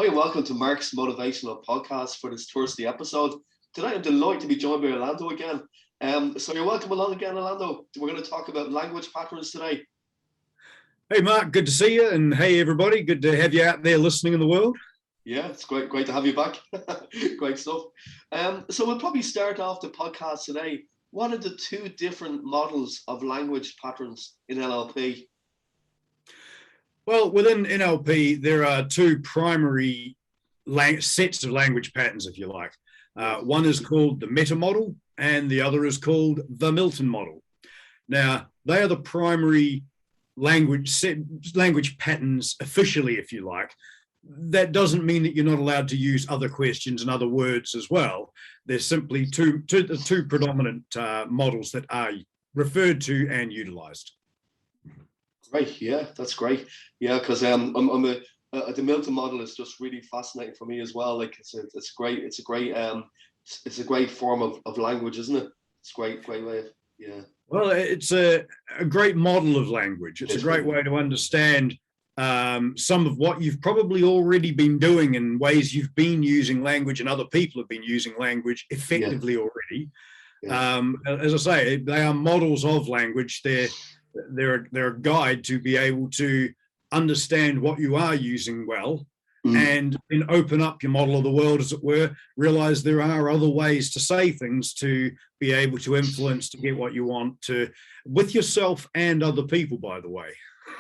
Hi and welcome to Mark's Motivational Podcast for this Thursday episode. Tonight I'm delighted to be joined by Orlando again. So you're welcome along again, Orlando. We're going to talk about language patterns today. Hey Mark, good to see you, and hey everybody, good to have you out there listening in the world. Yeah, it's great to have you back. Great stuff. So we'll probably start off the podcast today. What are the two different models of language patterns in NLP? Well, within NLP, there are two primary sets of language patterns, if you like. One is called the meta model, and the other is called the Milton model. Now, they are the primary language patterns officially, if you like. That doesn't mean that you're not allowed to use other questions and other words as well. There's simply two predominant models that are referred to and utilized. Great, yeah, that's great. Yeah, because the Milton model is just really fascinating for me as well. Like it's a great form of language, isn't it? It's a great way of, yeah. Well, it's a great model of language. It's a great way to understand some of what you've probably already been doing in ways you've been using language and other people have been using language effectively already. Yeah. As I say, they are models of language. They're a guide to be able to understand what you are using well, and then open up your model of the world, as it were, realize there are other ways to say things to be able to influence, to get what you want to, with yourself and other people, by the way.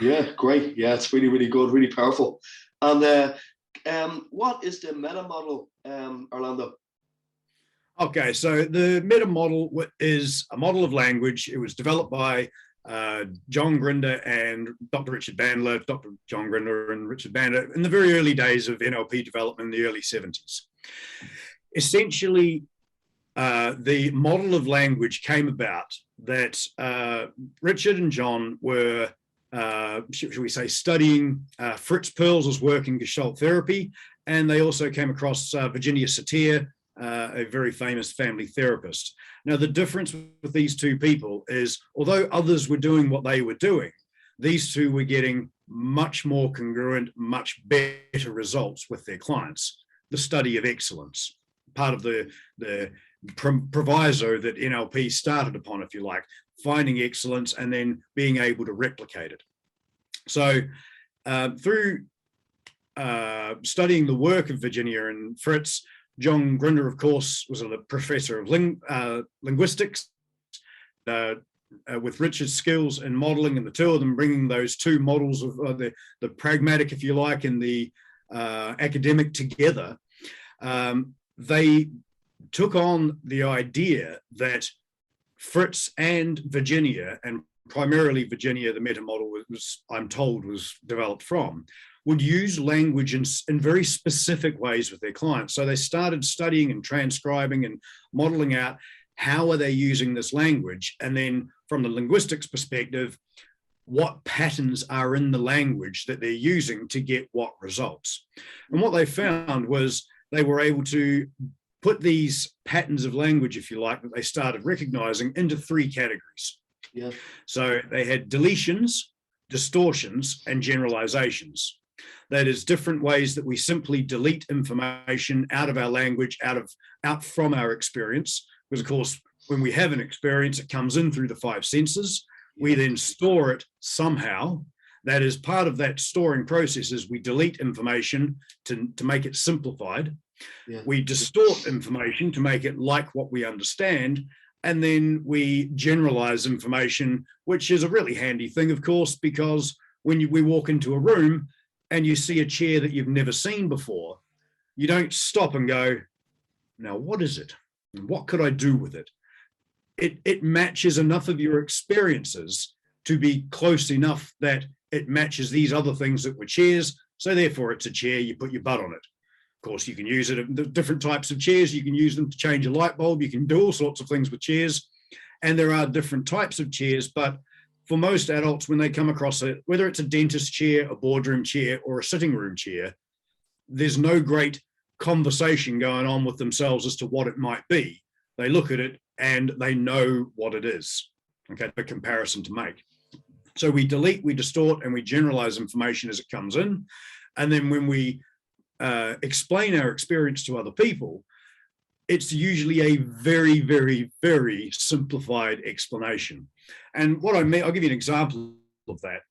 Yeah, great. Yeah, it's really, really good, really powerful. And what is the meta model, Orlando? Okay, so the meta model is a model of language. It was developed by John Grinder and Dr. Richard Bandler, Dr. John Grinder and Richard Bandler in the very early days of NLP development in the early 70s. Essentially, the model of language came about that Richard and John were, should we say, studying Fritz Perls' work in Gestalt therapy, and they also came across Virginia Satir, a very famous family therapist. Now, the difference with these two people is, although others were doing what they were doing, these two were getting much more congruent, much better results with their clients. The study of excellence, part of the proviso that NLP started upon, if you like, finding excellence and then being able to replicate it. So through studying the work of Virginia and Fritz, John Grinder, of course, was a professor of linguistics, with Richard's skills in modeling, and the two of them bringing those two models of the pragmatic, if you like, and the academic together. They took on the idea that Fritz and Virginia, and primarily Virginia, the meta model was, I'm told, was developed from, would use language in very specific ways with their clients. So they started studying and transcribing and modeling out how are they using this language, and then from the linguistics perspective, what patterns are in the language that they're using to get what results. And what they found was they were able to put these patterns of language, if you like, that they started recognizing into three categories. Yeah. So they had deletions, distortions, and generalizations. That is, different ways that we simply delete information out of our language, out from our experience. Because, of course, when we have an experience, it comes in through the five senses. We then store it somehow. That is, part of that storing process is we delete information to make it simplified. Yeah. We distort information to make it like what we understand. And then we generalize information, which is a really handy thing, of course, because when we walk into a room and you see a chair that you've never seen before, you don't stop and go, now, what is it? And what could I do with it? It matches enough of your experiences to be close enough that it matches these other things that were chairs. So therefore, it's a chair, you put your butt on it. Of course, you can use it in different types of chairs. You can use them to change a light bulb. You can do all sorts of things with chairs. And there are different types of chairs, but for most adults, when they come across it, whether it's a dentist chair, a boardroom chair, or a sitting room chair, there's no great conversation going on with themselves as to what it might be. They look at it and they know what it is. Okay, the comparison to make. So we delete, we distort, and we generalize information as it comes in. And then when we explain our experience to other people, it's usually a very, very, very simplified explanation. And what I mean, I'll give you an example of that.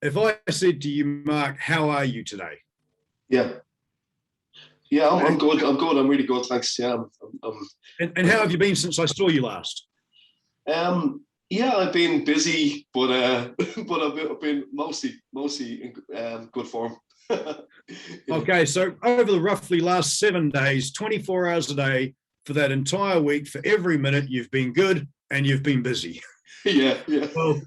If I said to you, Mark, how are you today? Yeah. Yeah, I'm good. I'm good. I'm really good. Thanks. Yeah. And how have you been since I saw you last? Yeah, I've been busy, but I've been mostly in good form. Okay, so over the roughly last 7 days, 24 hours a day, for that entire week, for every minute, you've been good and you've been busy. Yeah, yeah. Well,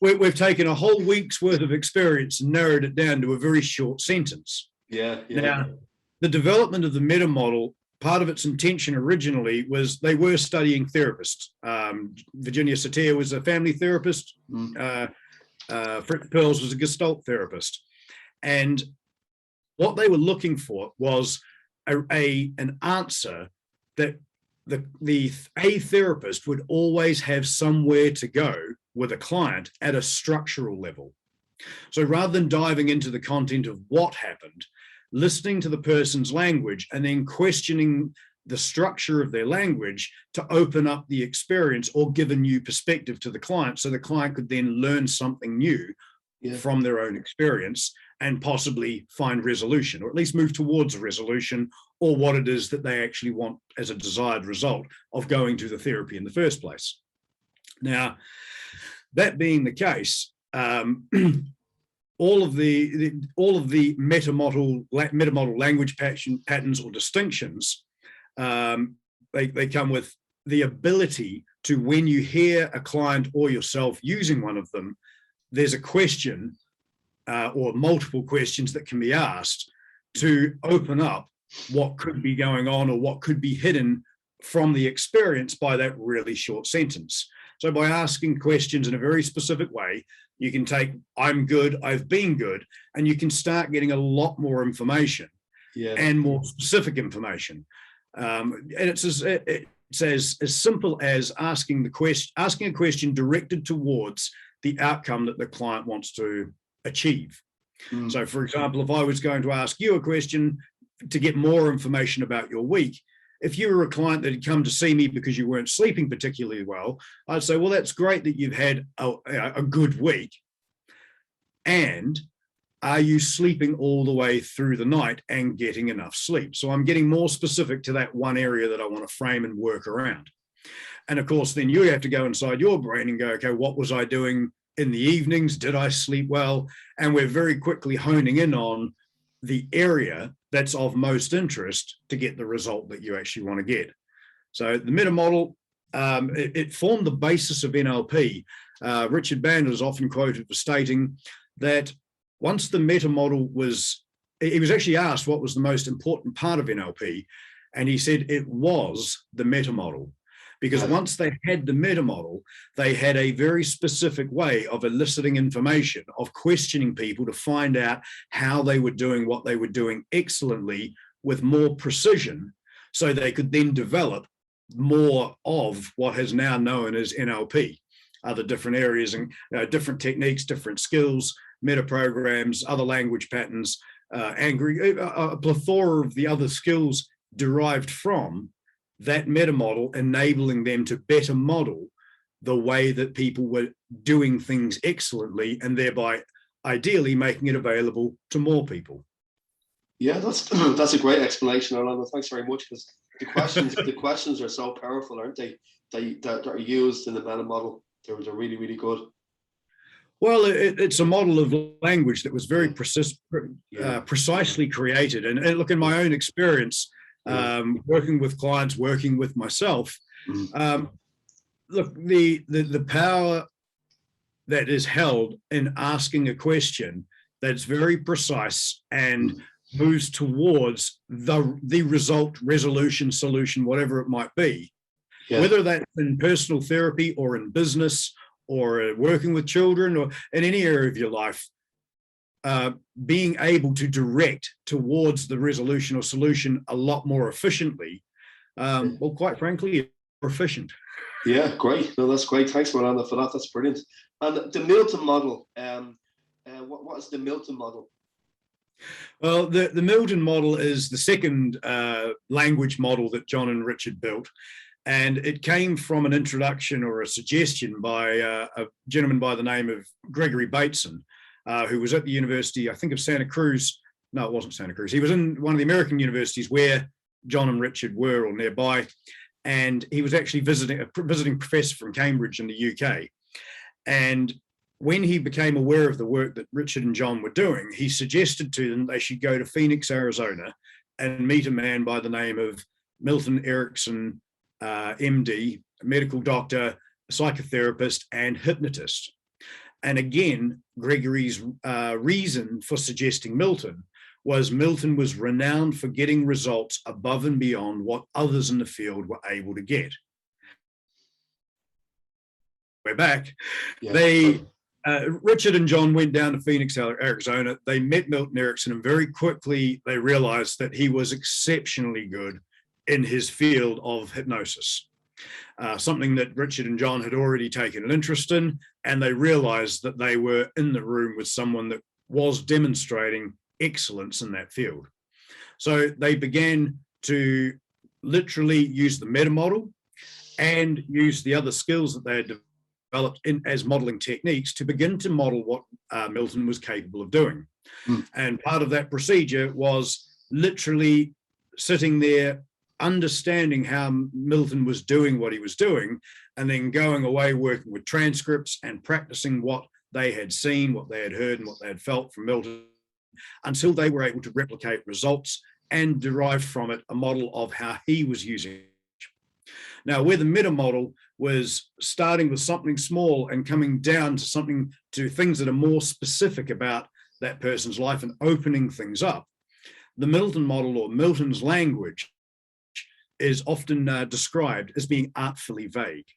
we've taken a whole week's worth of experience and narrowed it down to a very short sentence. Yeah, yeah. Now, the development of the meta model, part of its intention originally was they were studying therapists. Virginia Satir was a family therapist. Fritz Perls was a Gestalt therapist. And what they were looking for was an answer that a therapist would always have somewhere to go with a client at a structural level. So rather than diving into the content of what happened, listening to the person's language and then questioning the structure of their language to open up the experience or give a new perspective to the client, so the client could then learn something new from their own experience and possibly find resolution, or at least move towards a resolution, or what it is that they actually want as a desired result of going to the therapy in the first place. Now, that being the case, all of the meta model language patterns or distinctions, they come with the ability to, when you hear a client or yourself using one of them, there's a question or multiple questions that can be asked to open up what could be going on or what could be hidden from the experience by that really short sentence. So by asking questions in a very specific way, you can take I'm good, I've been good, and you can start getting a lot more information and more specific information. And it's as simple as asking a question directed towards the outcome that the client wants to achieve. So, for example, if I was going to ask you a question to get more information about your week, if you were a client that had come to see me because you weren't sleeping particularly well, I'd say, well, that's great that you've had a good week. And are you sleeping all the way through the night and getting enough sleep? So I'm getting more specific to that one area that I want to frame and work around. And of course, then you have to go inside your brain and go, okay, what was I doing in the evenings? Did I sleep well? And we're very quickly honing in on the area that's of most interest to get the result that you actually want to get. So the meta model, it formed the basis of NLP. Richard Bandler is often quoted for stating that once the meta model he was actually asked what was the most important part of NLP, and he said it was the meta model. Because once they had the meta model, they had a very specific way of eliciting information, of questioning people to find out how they were doing what they were doing excellently with more precision, so they could then develop more of what is now known as NLP, other different areas and different techniques, different skills, meta programs, other language patterns, a plethora of the other skills derived from that meta model, enabling them to better model the way that people were doing things excellently, and thereby ideally making it available to more people. Yeah, that's a great explanation, Orlando. Thanks very much, because the questions are so powerful, aren't they? That are used in the meta model. They're really, really good. Well, it's a model of language that was very precisely created. And look, in my own experience, working with clients, working with myself, look, the power that is held in asking a question that's very precise and moves towards the result, resolution, solution, whatever it might be, whether that's in personal therapy or in business or working with children or in any area of your life, being able to direct towards the resolution or solution a lot more efficiently, well, quite frankly, efficient. Yeah, great. No, that's great. Thanks, Miranda, for that. That's brilliant. And the Milton model, what is the Milton model? Well, the Milton model is the second language model that John and Richard built. And it came from an introduction or a suggestion by a gentleman by the name of Gregory Bateson, who was at the University, I think, of Santa Cruz. No, it wasn't Santa Cruz. He was in one of the American universities where John and Richard were, or nearby. And he was actually a visiting professor from Cambridge in the UK. And when he became aware of the work that Richard and John were doing, he suggested to them they should go to Phoenix, Arizona, and meet a man by the name of Milton Erickson, MD, medical doctor, psychotherapist, and hypnotist. And again, Gregory's reason for suggesting Milton was renowned for getting results above and beyond what others in the field were able to get. We're back. Yeah. Richard and John went down to Phoenix, Arizona. They met Milton Erickson, and very quickly they realized that he was exceptionally good in his field of hypnosis, something that Richard and John had already taken an interest in, and they realized that they were in the room with someone that was demonstrating excellence in that field. So they began to literally use the meta model and use the other skills that they had developed as modeling techniques to begin to model what Milton was capable of doing. And part of that procedure was literally sitting there, understanding how Milton was doing what he was doing, and then going away working with transcripts and practicing what they had seen, what they had heard, and what they had felt from Milton, until they were able to replicate results and derive from it a model of how he was using it. Now, where the meta model was starting with something small and coming down to things that are more specific about that person's life and opening things up, the Milton model, or Milton's language, is often described as being artfully vague.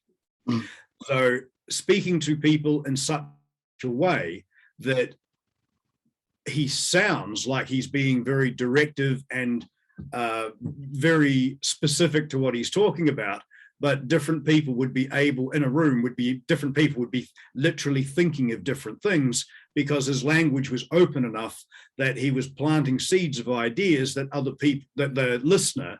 So speaking to people in such a way that he sounds like he's being very directive and very specific to what he's talking about, but different people would be literally thinking of different things, because his language was open enough that he was planting seeds of ideas that other people, that the listener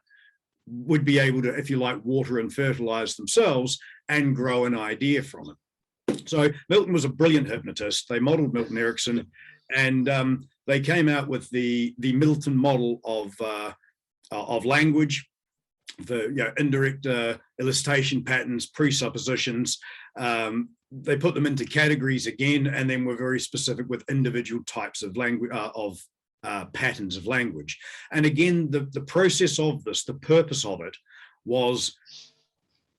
would be able to, if you like, water and fertilize themselves and grow an idea from it. So Milton was a brilliant hypnotist. They modeled Milton Erickson, and they came out with the Milton model of language, the indirect elicitation patterns, presuppositions. They put them into categories again, and then were very specific with individual types of language, patterns of language. And again, the process of this, the purpose of it, was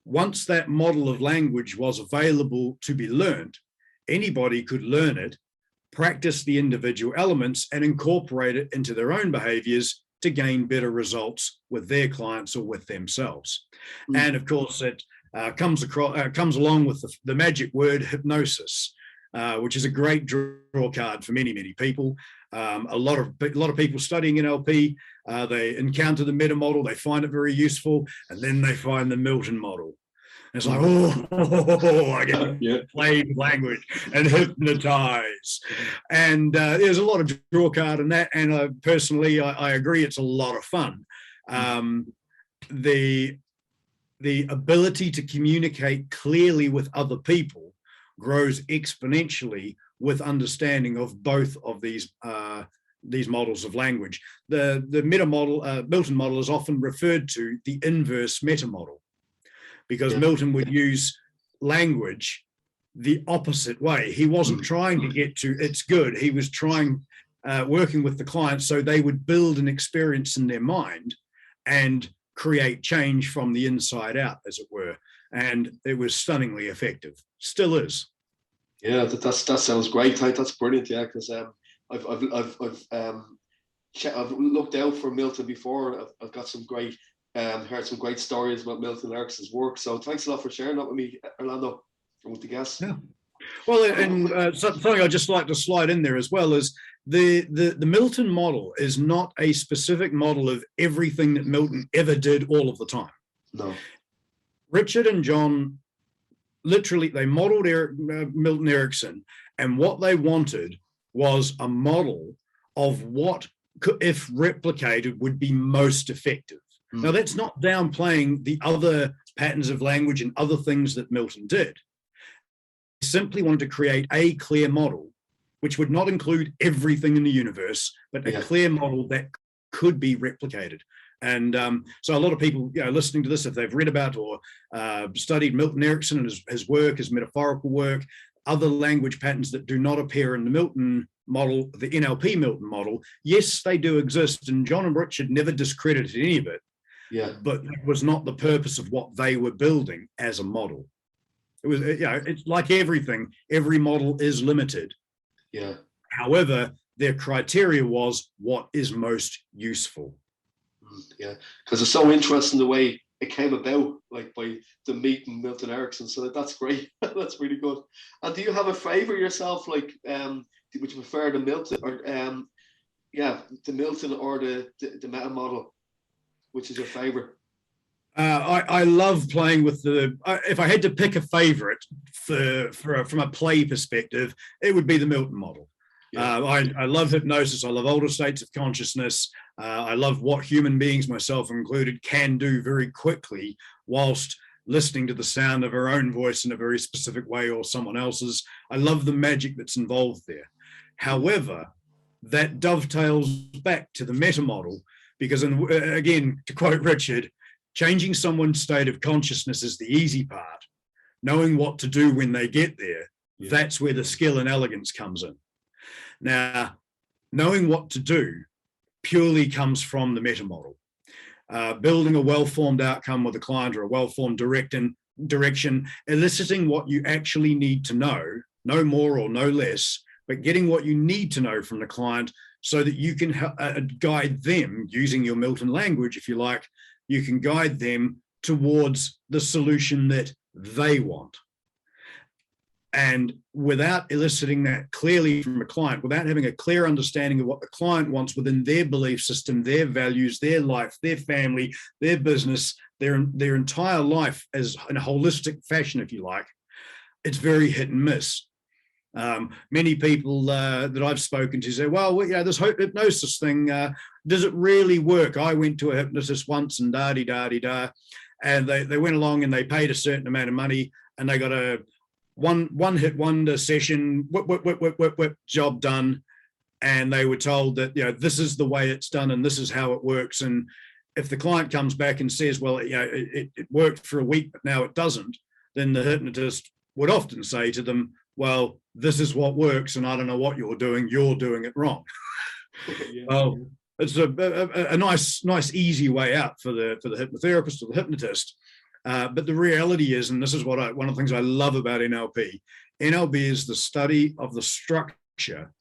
once that model of language was available to be learned, anybody could learn it, practice the individual elements, and incorporate it into their own behaviors to gain better results with their clients or with themselves. And of course, it comes along with the magic word hypnosis, which is a great draw card for many, many people. A lot of people studying NLP, they encounter the meta model, they find it very useful, and then they find the Milton model. And it's like, I get to play with language and hypnotize. And there's a lot of draw card in that. And personally, I agree, it's a lot of fun. The ability to communicate clearly with other people grows exponentially with understanding of both of these models of language. The meta model, Milton model, is often referred to the inverse meta model, because Milton would use language the opposite way. He wasn't trying to get to it's good. He was working with the client so they would build an experience in their mind and create change from the inside out, as it were. And it was stunningly effective. Still is. Yeah, that sounds great. That's brilliant. Yeah, because I've looked out for Milton before. I've got some great heard some great stories about Milton Erickson's work. So thanks a lot for sharing that with me, Orlando, and with the guests. Yeah. Well, and something I'd just like to slide in there as well is the Milton model is not a specific model of everything that Milton ever did all of the time. No. Richard and John, literally, they modeled Milton Erickson, and what they wanted was a model of what, if replicated, would be most effective. Now, that's not downplaying the other patterns of language and other things that Milton did. He simply wanted to create a clear model, which would not include everything in the universe, but a clear model that could be replicated. And so a lot of people, listening to this, if they've read about or studied Milton Erickson and his work, his metaphorical work, other language patterns that do not appear in the Milton model, the NLP Milton model, yes, they do exist. And John and Richard never discredited any of it. Yeah. But it was not the purpose of what they were building as a model. It was, it's like everything, every model is limited. Yeah. However, their criteria was what is most useful. Yeah, because it's so interesting the way it came about, like by the meeting Milton Erickson. So that's great. That's really good. And do you have a favorite yourself? Like, would you prefer the Milton or the Milton or the meta model? Which is your favorite? I love playing with the. If I had to pick a favorite from a play perspective, it would be the Milton model. Yeah. I love hypnosis. I love older states of consciousness. I love what human beings, myself included, can do very quickly whilst listening to the sound of our own voice in a very specific way or someone else's. I love the magic that's involved there. However, that dovetails back to the meta model because, again, to quote Richard, changing someone's state of consciousness is the easy part. Knowing what to do when they get there, that's where the skill and elegance comes in. Now, knowing what to do purely comes from the meta model. Building a well-formed outcome with a client or a well-formed direction, eliciting what you actually need to know, no more or no less, but getting what you need to know from the client so that you can guide them using your Milton language, if you like, you can guide them towards the solution that they want. And without eliciting that clearly from a client, without having a clear understanding of what the client wants within their belief system, their values, their life, their family, their business, their entire life as in a holistic fashion, if you like, it's very hit and miss. Many people that I've spoken to say, well, this hypnosis thing, does it really work? I went to a hypnotist once and da-di-da-di-da, and they went along and they paid a certain amount of money and they got a one hit wonder session, whip, job done. And they were told that, this is the way it's done and this is how it works. And if the client comes back and says, well, it worked for a week, but now it doesn't, then the hypnotist would often say to them, well, this is what works and I don't know what you're doing it wrong. Well, it's a nice, easy way out for the hypnotherapist or the hypnotist. But the reality is, and this is one of the things I love about NLP, NLP is the study of the structure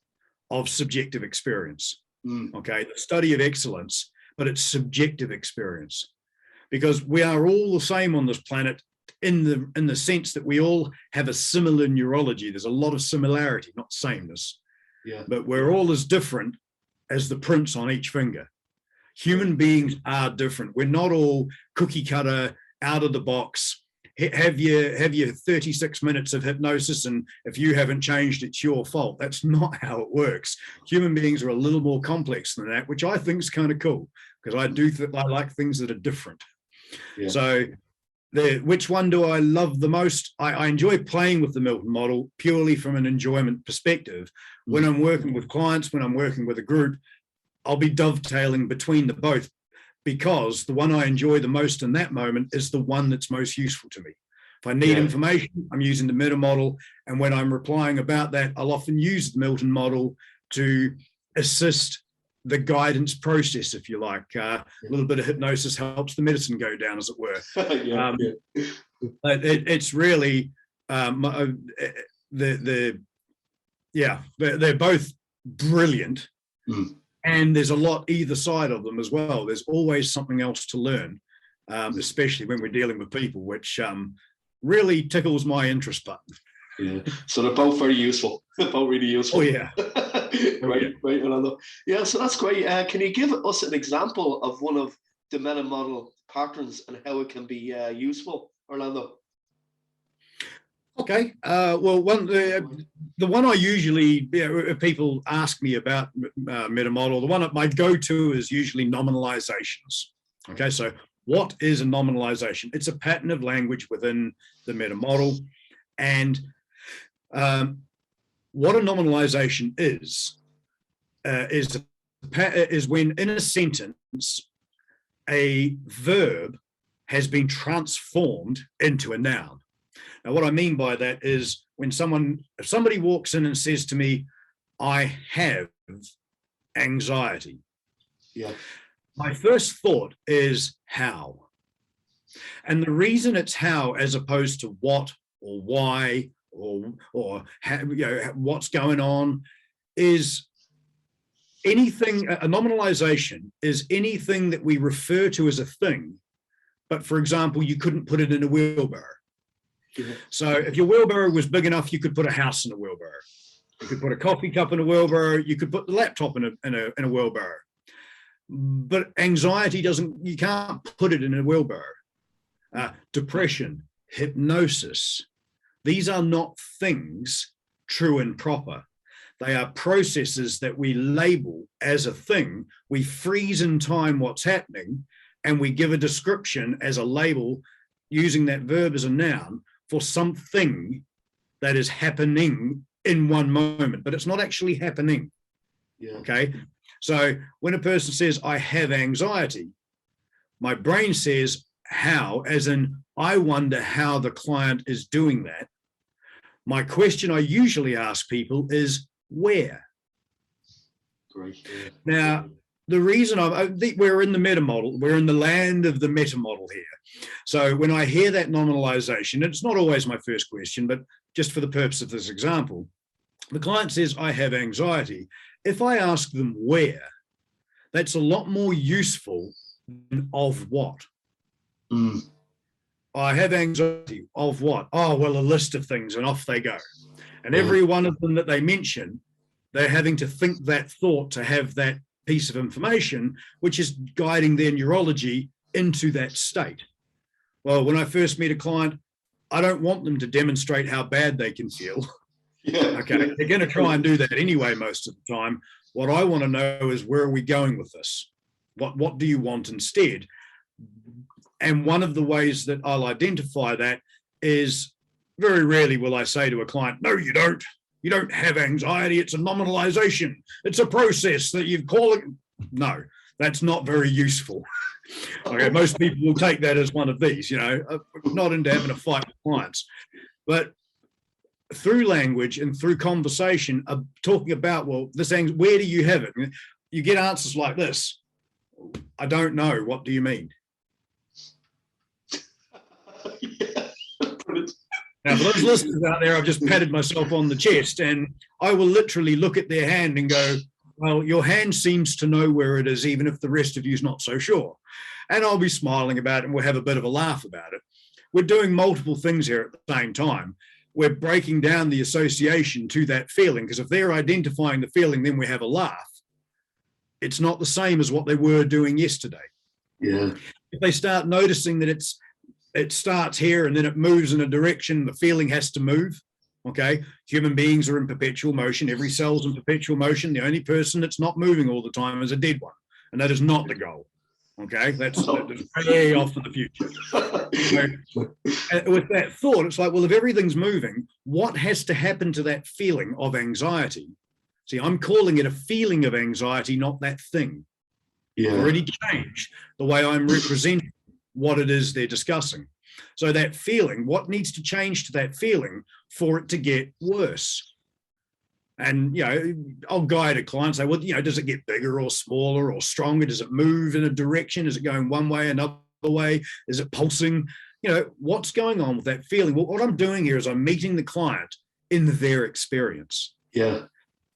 of subjective experience. Okay, the study of excellence, but it's subjective experience. Because we are all the same on this planet in the sense that we all have a similar neurology. There's a lot of similarity, not sameness. Yeah. But we're all as different as the prints on each finger. Human beings are different. We're not all cookie cutter, out of the box. Have your 36 minutes of hypnosis, and if you haven't changed, it's your fault. That's not how it works. Human beings are a little more complex than that, which I think is kind of cool because I like things that are different. Yeah. So which one do I love the most? I enjoy playing with the Milton model purely from an enjoyment perspective. When I'm working with clients, when I'm working with a group, I'll be dovetailing between the both, because the one I enjoy the most in that moment is the one that's most useful to me. If I need information, I'm using the meta model. And when I'm replying about that, I'll often use the Milton model to assist the guidance process, if you like. A little bit of hypnosis helps the medicine go down, as it were. It's really, they're both brilliant. And there's a lot either side of them as well. There's always something else to learn, especially when we're dealing with people, which really tickles my interest button. Yeah, so they're both very useful. They're both really useful. Oh, yeah. Great, Orlando. Yeah, so that's great. Can you give us an example of one of the meta model patterns and how it can be useful, Orlando? Okay. Well, the one I usually, if people ask me about meta model, the one that my go-to is usually nominalizations. Okay, so what is a nominalization? It's a pattern of language within the meta model, and what a nominalization is when in a sentence a verb has been transformed into a noun. Now, what I mean by that is when if somebody walks in and says to me, I have anxiety. Yeah. My first thought is how. And the reason it's how as opposed to what or why or how, what's going on is anything. A nominalization is anything that we refer to as a thing, but for example, you couldn't put it in a wheelbarrow. Yeah. So if your wheelbarrow was big enough, you could put a house in a wheelbarrow. You could put a coffee cup in a wheelbarrow. You could put the laptop in a wheelbarrow. But anxiety doesn't, you can't put it in a wheelbarrow. Depression, hypnosis, these are not things true and proper. They are processes that we label as a thing. We freeze in time what's happening, and we give a description as a label using that verb as a noun for something that is happening in one moment, but it's not actually happening. Yeah. Okay. So when a person says, I have anxiety, my brain says, how, as in, I wonder how the client is doing that. My question I usually ask people is, where? Great. Yeah. Now, the reason we're in the meta model, we're in the land of the meta model here. So when I hear that nominalization, it's not always my first question, but just for the purpose of this example, the client says, I have anxiety. If I ask them where, that's a lot more useful than of what. Mm. I have anxiety of what? Oh, well, a list of things, and off they go. And every one of them that they mention, they're having to think that thought to have that piece of information, which is guiding their neurology into that state. Well, when I first meet a client, I don't want them to demonstrate how bad they can feel. Yeah. Okay, they're going to try and do that anyway most of the time. What I want to know is, where are we going with this? What do you want instead? And one of the ways that I'll identify that is, very rarely will I say to a client, no, you don't. You don't have anxiety. It's a nominalization. It's a process that you call it. No, that's not very useful. Okay, most people will take that as one of these, not into having a fight with clients. But through language and through conversation, talking about, well, this thing, where do you have it? You get answers like this. I don't know. What do you mean? Now, for those listeners out there, I've just patted myself on the chest, and I will literally look at their hand and go, well, your hand seems to know where it is, even if the rest of you's not so sure. And I'll be smiling about it, and we'll have a bit of a laugh about it. We're doing multiple things here at the same time. We're breaking down the association to that feeling, because if they're identifying the feeling, then we have a laugh. It's not the same as what they were doing yesterday. Yeah. If they start noticing that it starts here and then it moves in a direction, the feeling has to move. Okay. Human beings are in perpetual motion. Every cell's in perpetual motion. The only person that's not moving all the time is a dead one. And that is not the goal. Okay. That's way off in the future. So, with that thought, it's like, well, if everything's moving, what has to happen to that feeling of anxiety? See, I'm calling it a feeling of anxiety, not that thing. Yeah. I've already changed the way I'm representing what it is they're discussing. So that feeling, what needs to change to that feeling for it to get worse? And, I'll guide a client, say, well, does it get bigger or smaller or stronger? Does it move in a direction? Is it going one way, another way? Is it pulsing? What's going on with that feeling? Well, what I'm doing here is I'm meeting the client in their experience. Yeah.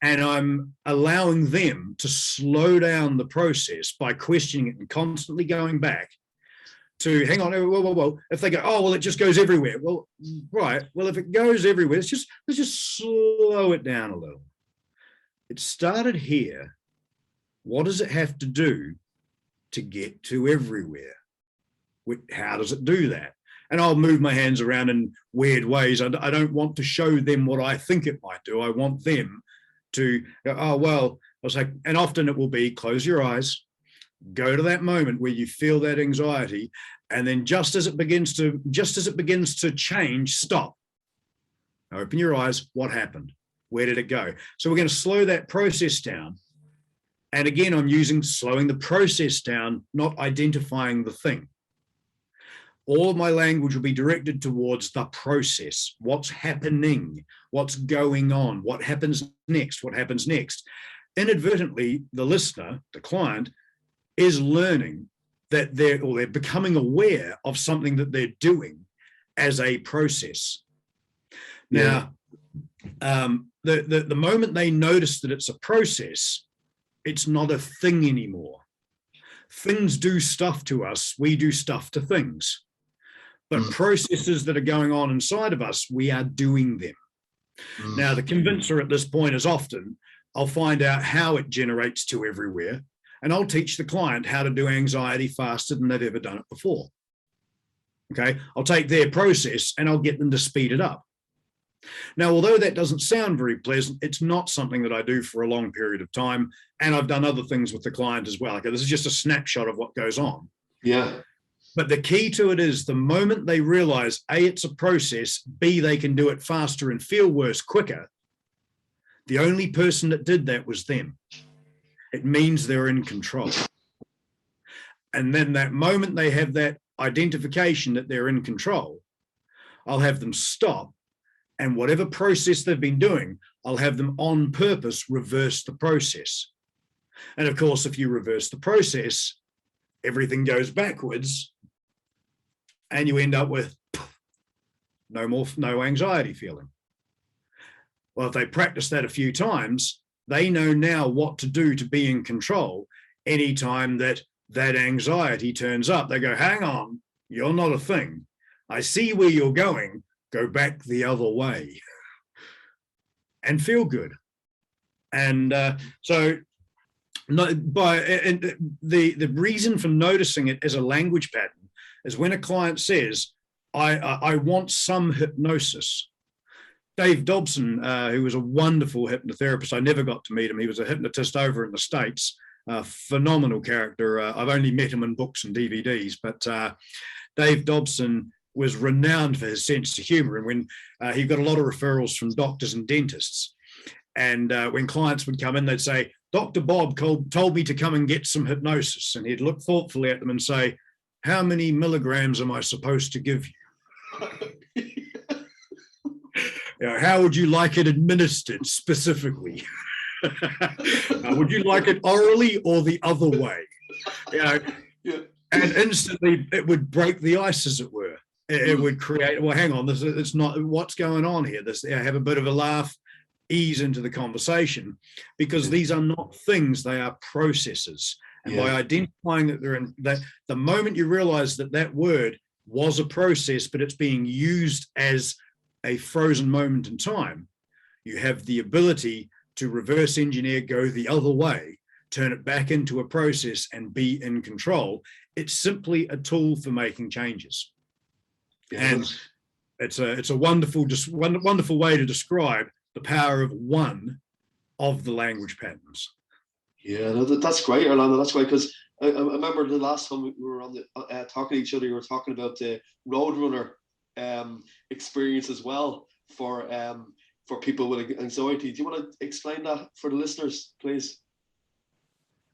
And I'm allowing them to slow down the process by questioning it and constantly going back to, hang on, whoa. If they go, oh, well, it just goes everywhere. Well, right. Well, if it goes everywhere, let's just slow it down a little. It started here. What does it have to do to get to everywhere? How does it do that? And I'll move my hands around in weird ways. I don't want to show them what I think it might do. I want them to go, oh, well, I was like, and often it will be close your eyes, go to that moment where you feel that anxiety, and then just as it begins to change, stop. Open your eyes. What happened? Where did it go? So we're going to slow that process down. And again, I'm using slowing the process down, not identifying the thing. All of my language will be directed towards the process, what's happening, what's going on, what happens next, what happens next. Inadvertently, the listener, the client, is learning that they're becoming aware of something that they're doing as a process. Now, the moment they notice that it's a process, it's not a thing anymore. Things do stuff to us, we do stuff to things. But processes that are going on inside of us, we are doing them. Now, the convincer at this point is often, I'll find out how it generates to everywhere, and I'll teach the client how to do anxiety faster than they've ever done it before. Okay, I'll take their process and I'll get them to speed it up. Now, although that doesn't sound very pleasant, it's not something that I do for a long period of time, and I've done other things with the client as well. Okay, this is just a snapshot of what goes on. Yeah. But the key to it is the moment they realize, A, it's a process, B, they can do it faster and feel worse quicker, the only person that did that was them. It means they're in control. And then that moment they have that identification that they're in control, I'll have them stop, and whatever process they've been doing, I'll have them on purpose reverse the process. And of course, if you reverse the process, everything goes backwards, and you end up with no anxiety feeling. Well, if they practice that a few times, they know now what to do to be in control. Anytime that anxiety turns up, they go, hang on, you're not a thing. I see where you're going, go back the other way and feel good. And the reason for noticing it as a language pattern is when a client says, I want some hypnosis. Dave Dobson, who was a wonderful hypnotherapist, I never got to meet him. He was a hypnotist over in the States, phenomenal character. I've only met him in books and DVDs, but Dave Dobson was renowned for his sense of humor. And when he got a lot of referrals from doctors and dentists, and when clients would come in, they'd say, Dr. Bob told me to come and get some hypnosis. And he'd look thoughtfully at them and say, how many milligrams am I supposed to give you? How would you like it administered specifically? Would you like it orally or the other way? And instantly it would break the ice, as it were. It would create, well, hang on, it's not, what's going on here? Have a bit of a laugh, ease into the conversation, because these are not things, they are processes. And by identifying that they're in, that the moment you realize that word was a process, but it's being used as a frozen moment in time, you have the ability to reverse engineer, go the other way, turn it back into a process and be in control. It's simply a tool for making changes. And it's a wonderful way to describe the power of one of the language patterns. Yeah, that's great, Orlando. That's great, because I remember the last time we were on the talking to each other, you were talking about the Roadrunner experience as well for people with anxiety. Do you want to explain that for the listeners, please?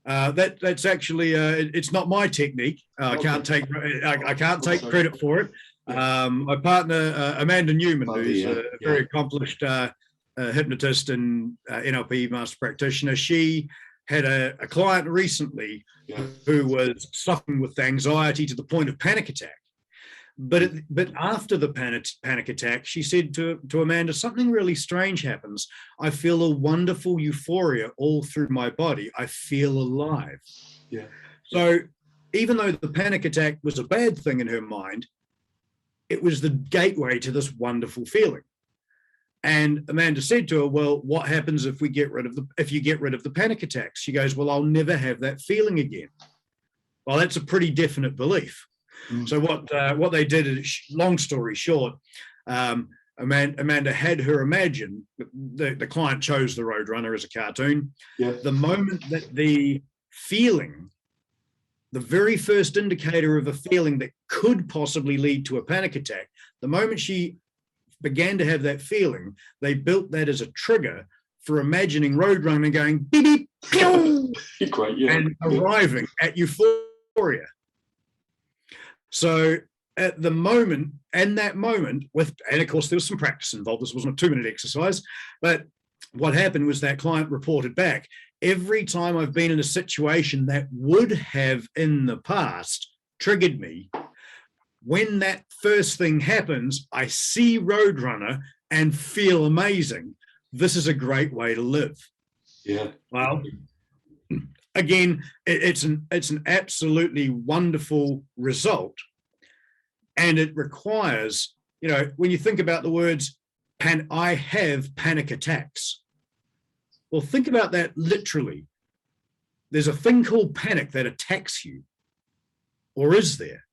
That's actually it's not my technique. I can't take credit for it. My partner Amanda Newman, who's a very accomplished hypnotist and NLP master practitioner, she had a client recently who was suffering with anxiety to the point of panic attack. But after the panic attack, she said to Amanda, something really strange happens. I feel a wonderful euphoria all through my body. I feel alive. Yeah. So even though the panic attack was a bad thing in her mind, it was the gateway to this wonderful feeling. And Amanda said to her, well, what happens if you get rid of the panic attacks? She goes, well, I'll never have that feeling again. Well, that's a pretty definite belief. So what they did is, long story short, Amanda had her imagine, the client chose the Roadrunner as a cartoon. Yeah. The moment that the feeling, the very first indicator of a feeling that could possibly lead to a panic attack, the moment she began to have that feeling, they built that as a trigger for imagining Roadrunner going beep, beep, pew, Great, yeah. and arriving at euphoria. So at the moment, and that moment, and of course there was some practice involved, this wasn't a 2-minute exercise, but what happened was that client reported back, every time I've been in a situation that would have in the past triggered me, when that first thing happens, I see Roadrunner and feel amazing. This is a great way to live. Yeah. Well, again, it's an absolutely wonderful result. And it requires, when you think about the words, I have panic attacks. Well, think about that literally. There's a thing called panic that attacks you. Or is there?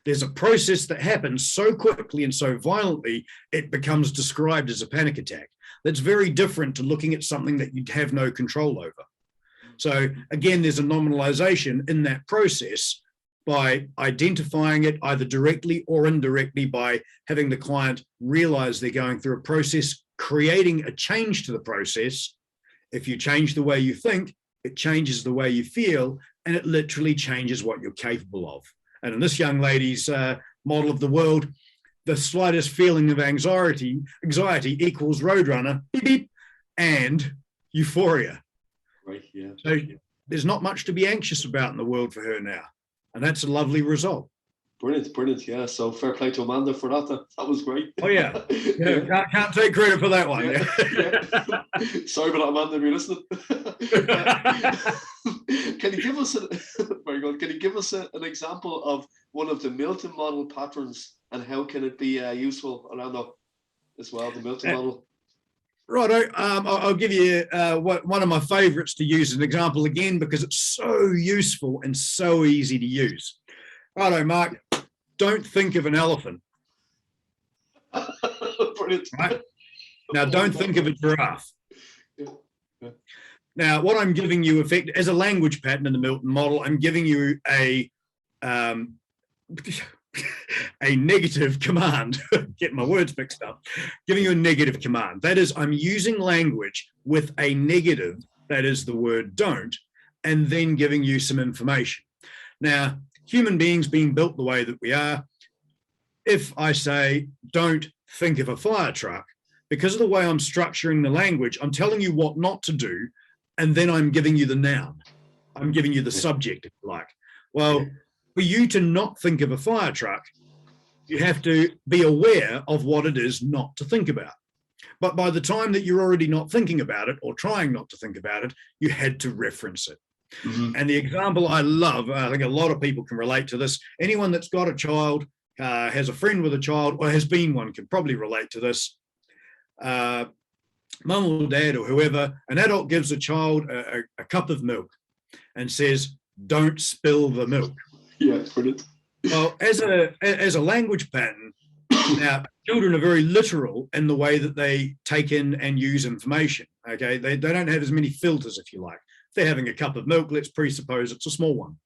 There's a process that happens so quickly and so violently, it becomes described as a panic attack. That's very different to looking at something that you have no control over. So again, there's a nominalization in that process by identifying it either directly or indirectly by having the client realize they're going through a process, creating a change to the process. If you change the way you think, it changes the way you feel, and it literally changes what you're capable of. And in this young lady's model of the world, the slightest feeling of anxiety equals Roadrunner, beep, beep, and euphoria. Right, yeah. So there's not much to be anxious about in the world for her now. And that's a lovely result. Brilliant, yeah. So fair play to Amanda for that. That was great. Oh, yeah. Yeah. Can't take credit for that one. Yeah. Sorry about that, Amanda, if you're listening. Can you give us very good. Can you give us an example of one of the Milton model patterns and how can it be useful around that as well, the Milton model? Righto, I'll give you one of my favorites to use as an example again, because it's so useful and so easy to use. Righto, Mark, don't think of an elephant. Brilliant. Right? Now, don't think of a giraffe. Yeah. Now, what I'm giving you as a language pattern in the Milton model, I'm giving you a negative command. Get my words mixed up. Giving you a negative command. That is, I'm using language with a negative, that is the word don't, and then giving you some information. Now, human beings being built the way that we are, if I say don't think of a fire truck, because of the way I'm structuring the language, I'm telling you what not to do, and then I'm giving you the noun. I'm giving you the subject, if you like. Well, for you to not think of a fire truck, you have to be aware of what it is not to think about. But by the time that you're already not thinking about it or trying not to think about it, you had to reference it. Mm-hmm. And the example I love, I think a lot of people can relate to this. Anyone that's got a child, has a friend with a child, or has been one, can probably relate to this. Mum or dad or whoever, an adult gives a child a cup of milk and says, don't spill the milk. Yeah, brilliant. Well, as a language pattern, now children are very literal in the way that they take in and use information. Okay, they don't have as many filters, if you like. If they're having a cup of milk, let's presuppose it's a small one.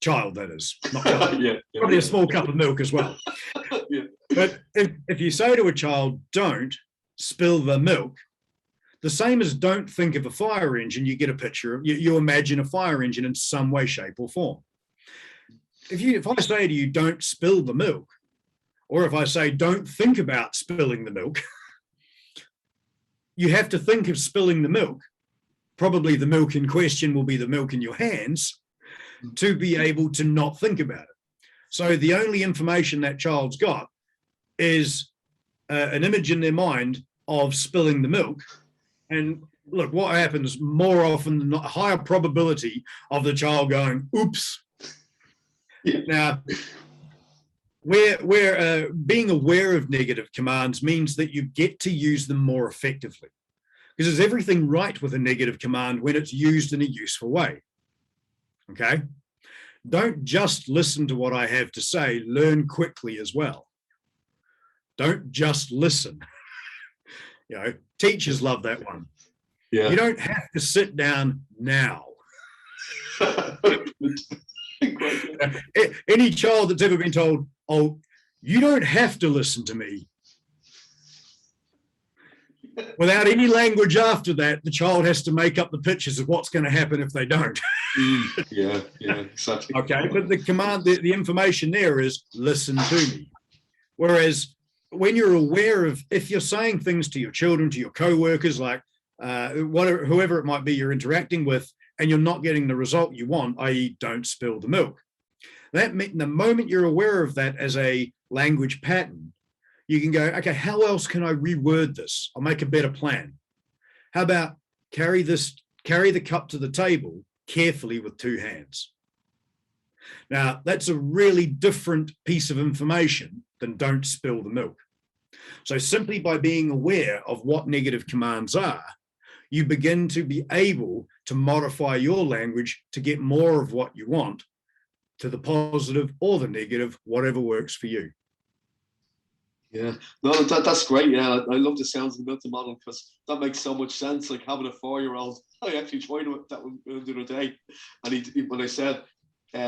Child, that is. Not child. Probably a small cup of milk as well. Yeah. But if you say to a child, don't spill the milk, the same as don't think of a fire engine, you get a picture of, you imagine a fire engine in some way, shape or form. If I say to you, don't spill the milk, or if I say, don't think about spilling the milk, you have to think of spilling the milk. Probably the milk in question will be the milk in your hands to be able to not think about it. So the only information that child's got is an image in their mind of spilling the milk. And look, what happens more often than not, a higher probability of the child going, oops. Yeah. Now, where being aware of negative commands means that you get to use them more effectively. Because there's everything right with a negative command when it's used in a useful way. Okay? don't just listen to what I have to say, learn quickly as well. Don't just listen. Teachers love that one. Yeah. You don't have to sit down now. Any child that's ever been told, oh, you don't have to listen to me. Without any language after that, the child has to make up the pictures of what's going to happen if they don't. Yeah, exactly. Okay, but the command, the information there is listen to me. Whereas when you're aware of, if you're saying things to your children, to your co-workers, like whoever it might be you're interacting with, and you're not getting the result you want, i.e. don't spill the milk. That means the moment you're aware of that as a language pattern, you can go, okay, how else can I reword this? I'll make a better plan. How about carry the cup to the table carefully with two hands? Now, that's a really different piece of information than don't spill the milk. So simply by being aware of what negative commands are, you begin to be able to modify your language to get more of what you want, to the positive or the negative, whatever works for you. Yeah, no, that's great. Yeah, I love the sounds of the Milton model because that makes so much sense. Like having a 4-year-old, I actually tried that one the other day, and when I said,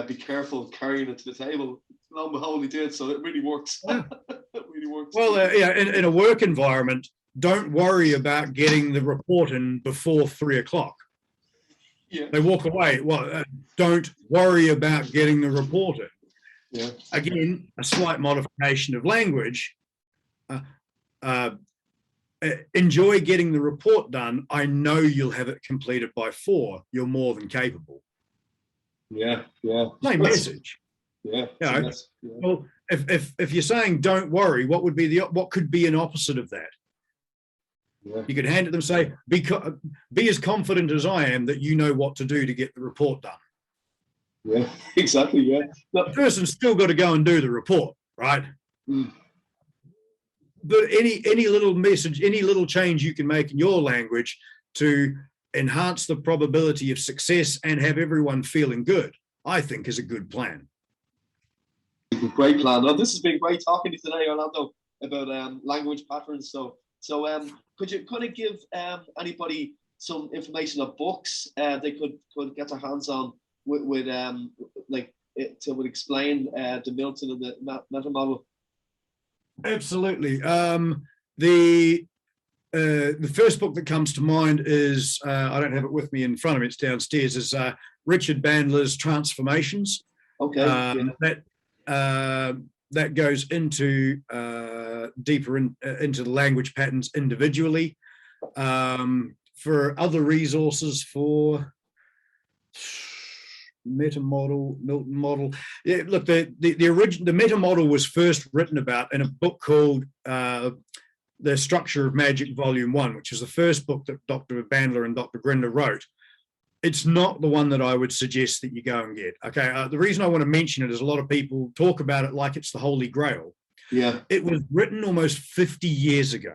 "Be careful carrying it to the table," lo and behold, he did. So it really works. Yeah. It really works. Well, in a work environment, don't worry about getting the report in before 3 o'clock. Yeah. They walk away. Well, don't worry about getting the report in. Yeah. Again, a slight modification of language. Enjoy getting the report done. I know you'll have it completed by 4. You're more than capable. Yeah. Same message. Yeah. Well, if you're saying don't worry, what could be an opposite of that? Yeah. You could hand it to them, say, be as confident as I am that you know what to do to get the report done. Yeah, exactly. Yeah. The person's still got to go and do the report, right? But any little message, any little change you can make in your language to enhance the probability of success and have everyone feeling good, I think is a good plan. Great plan. No, this has been great talking to you today, Orlando, about language patterns. So could you kind of give anybody some information of books they could get their hands on with to explain the Milton and the meta model? Absolutely. The first book that comes to mind is, I don't have it with me in front of me, it's downstairs, is Richard Bandler's Transformations. Okay. That goes into deeper into the language patterns individually. For other resources, for meta model, Milton model. Yeah, look, the meta model was first written about in a book called The Structure of Magic Volume 1, which is the first book that Dr. Bandler and Dr. Grinder wrote. It's not the one that I would suggest that you go and get. Okay, the reason I want to mention it is a lot of people talk about it like it's the Holy Grail. Yeah. It was written almost 50 years ago.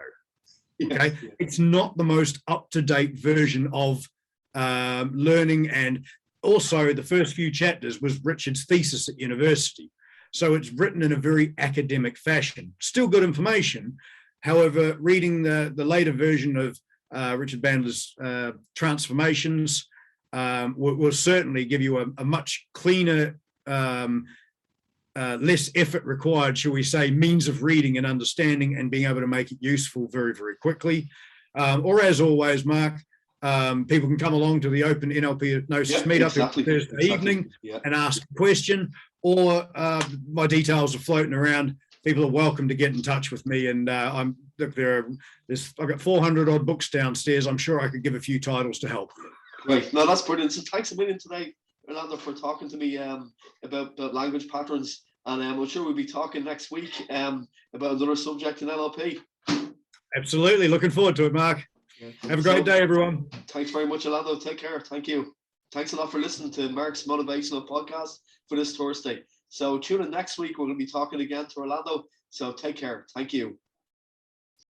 Okay, yeah. It's not the most up-to-date version of learning, and also the first few chapters was Richard's thesis at university. So it's written in a very academic fashion. Still good information. However, reading the later version of Richard Bandler's Transformations will certainly give you a much cleaner, less effort required, shall we say, means of reading and understanding and being able to make it useful very, very quickly. Or as always, Mark, people can come along to the Open NLP Hypnosis meetup Thursday evening and ask a question, or my details are floating around. People are welcome to get in touch with me, and I've got 400 odd books downstairs. I'm sure I could give a few titles to help. Great. No, that's brilliant. So thanks a million today, Orlando, for talking to me about language patterns. And I'm sure we'll be talking next week about another subject in NLP. Absolutely. Looking forward to it, Mark. Yeah. Have a great day, everyone. Thanks very much, Orlando. Take care. Thank you. Thanks a lot for listening to Mark's Motivational Podcast for this Thursday. So tune in next week. We're going to be talking again to Orlando. So take care. Thank you.